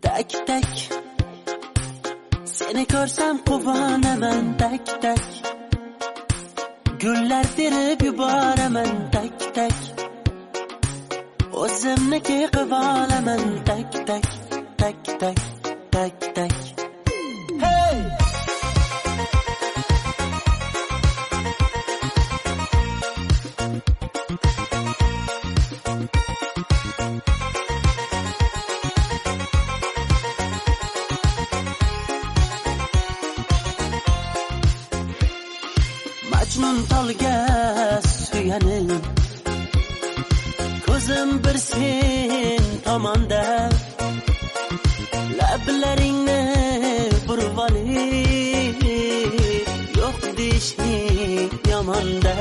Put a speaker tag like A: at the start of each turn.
A: tak tak. Seni ko'rsam quvonaman tak tak. Gullar terib yuboraman tak tak. O'zimniki qilib olaman tak tak tak tak tak tak. Hey! Majnun tolga suyanib, ko'zim bir sen tomonda, lablaringni burib olib, yo'q deyishing yomonda.